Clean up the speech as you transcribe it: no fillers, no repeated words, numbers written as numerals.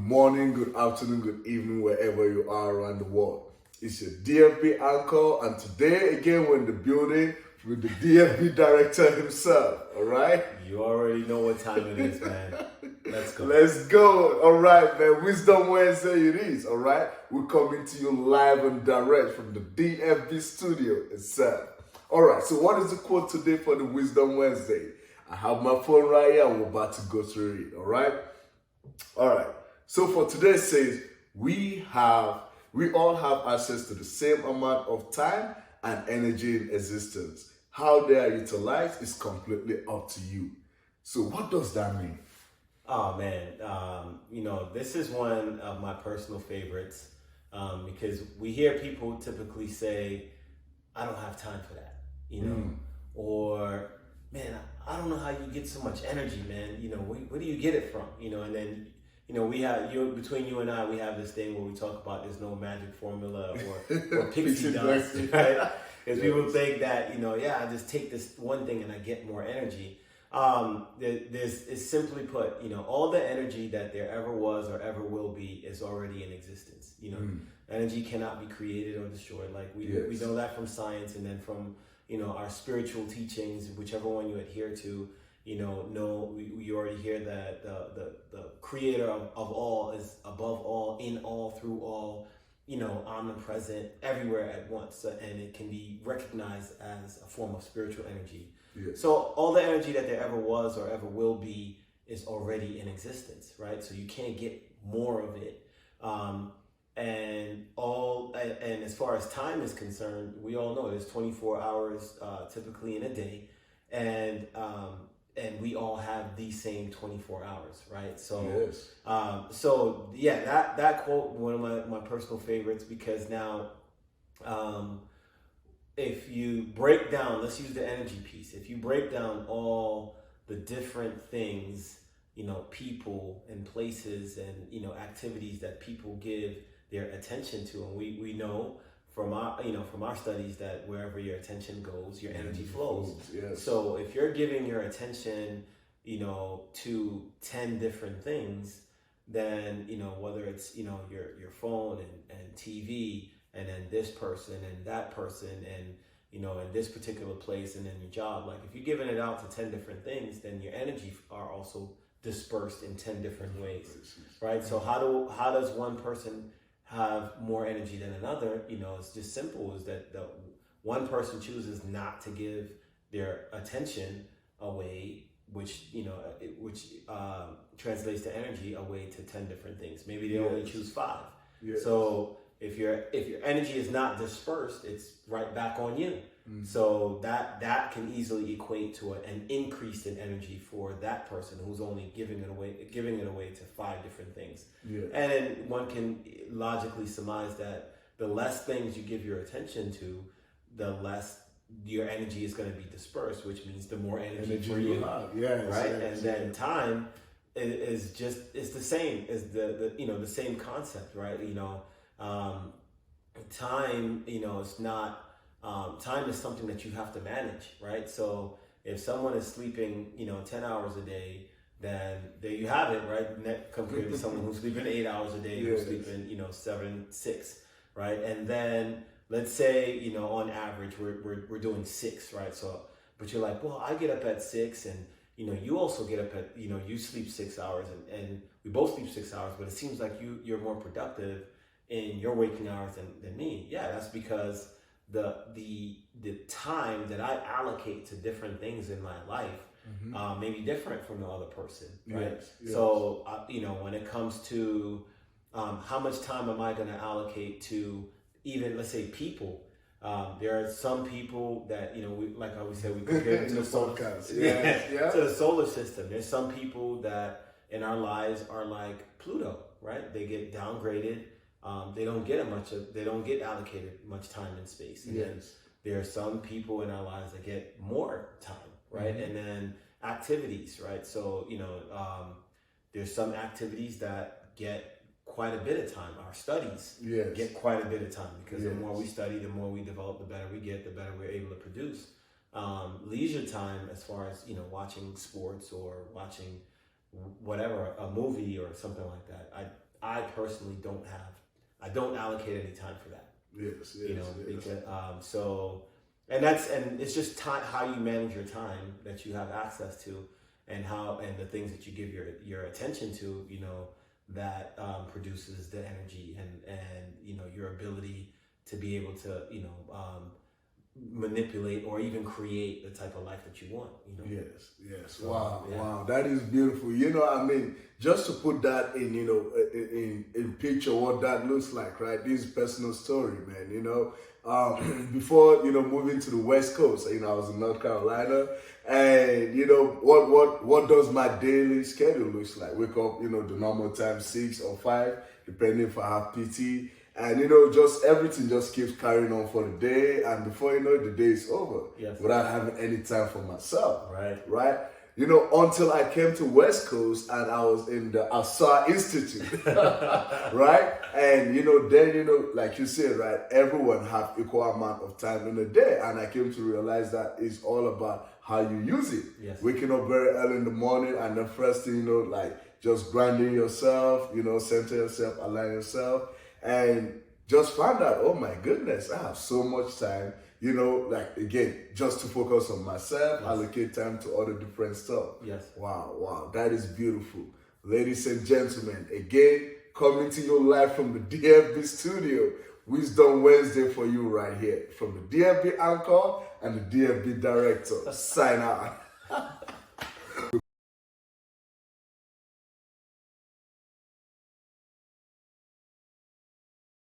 morning, good afternoon, good evening, wherever you are around the world. It's your DFB Uncle, and today again we're in the building with the DFB director himself, all right? You already know what time it is, man. Let's go. Let's go. All right, man. Wisdom Wednesday it is, all right? We're coming to you live and direct from the DFB studio itself. All right, so what is the quote today for the Wisdom Wednesday? I have my phone right here. I'm about to go through it, all right? All right. So for today it says, we all have access to the same amount of time and energy in existence. How they are utilized is completely up to you. So what does that mean? Oh man, this is one of my personal favorites because we hear people typically say, "I don't have time for that," or "Man, I don't know how you get so much energy, man. Where do you get it from?" And then we have between you and I, we have this thing where we talk about there's no magic formula or pixie dust, right? Because people think that I just take this one thing and I get more energy. It's simply put, all the energy that there ever was or ever will be is already in existence. Energy cannot be created or destroyed. Like we know that from science, and then from our spiritual teachings, whichever one you adhere to. You already hear that the creator of all is above all, in all, through all, omnipresent, everywhere at once, and it can be recognized as a form of spiritual energy. Yes. So all the energy that there ever was or ever will be is already in existence, right? So you can't get more of it. And as far as time is concerned, we all know there's 24 hours typically in a day, and we all have these same 24 hours, right? So, yes. That quote, one of my personal favorites, because now, if you break down, let's use the energy piece. If you break down all the different things, people and places and, activities that people give their attention to, and we know from our studies that wherever your attention goes, your energy flows. Yes. So if you're giving your attention, to 10 different things, then, whether it's, your phone and TV, and then this person and that person and, in this particular place, and then your job, like if you're giving it out to 10 different things, then your energy are also dispersed in 10 different ways, right? So how does one person have more energy than another? It's just simple, is that the one person chooses not to give their attention away, which translates to energy away to 10 different things. Maybe they only choose 5. Yes. So if your energy is not dispersed, it's right back on you. So that can easily equate to an increase in energy for that person who's only giving it away to 5 different things. Yes. And then one can logically surmise that the less things you give your attention to, the less your energy is going to be dispersed, which means the more energy for you have. Yes, right? Yes, and then time is the same as the same concept, right? Time, it's not. Time is something that you have to manage, right? So if someone is sleeping, 10 hours a day, then there you have it, right? Compared to someone who's sleeping 8 hours a day, who's sleeping, 6, right? And then let's say, on average, we're doing 6, right? So, but you're like, well, I get up at 6, and you also get up at, you sleep 6 hours, and we both sleep 6 hours, but it seems like you're more productive in your waking hours than me. Yeah, that's because the time that I allocate to different things in my life may be different from the other person, right? Yes. So, when it comes to how much time am I going to allocate to even, let's say, people, there are some people that, like I always say, we compare it to the solar to the solar system. There's some people that in our lives are like Pluto, right? They get downgraded. They don't get allocated much time in space. And then there are some people in our lives that get more time, right? And then activities, right? So, there's some activities that get quite a bit of time. Our studies get quite a bit of time, because the more we study, the more we develop, the better we get, the better we're able to produce. Leisure time, as far as, watching sports or watching whatever, a movie or something like that, I personally I don't allocate any time for that. Yes, You know, yes. because, and it's just time, how you manage your time that you have access to, and the things that you give your attention to, you know, that produces the energy and you know, your ability to be able to, you know, manipulate or even create the type of life that you want, you know. Yes. So, Wow, yeah. wow, that is beautiful. You know, I mean, just to put that in, you know, in picture what that looks like, right? This is personal story, man. You know, before, you know, moving to the West Coast, you know, I was in North Carolina, and you know what does my daily schedule looks like? Wake up, you know, the normal time, 6 or 5, depending if I have PT. And you know, just everything just keeps carrying on for the day, and before you know it, the day is over. Yes. Without having any time for myself. Right. You know, until I came to West Coast and I was in the Acess Institute, right? And you know, then you know, like you said, right, everyone have equal amount of time in a day, and I came to realize that it's all about how you use it. Yes. Waking up very early in the morning, and the first thing, you know, like just grinding yourself, you know, center yourself, align yourself, and just find out, oh my goodness, I have so much time, you know, like again, just to focus on myself, Yes. allocate time to other different stuff. Yes. Wow, that is beautiful. Ladies and gentlemen, again, coming to you live from the DFB studio, Wisdom Wednesday for you right here, from the DFB anchor and the DFB director. Sign out.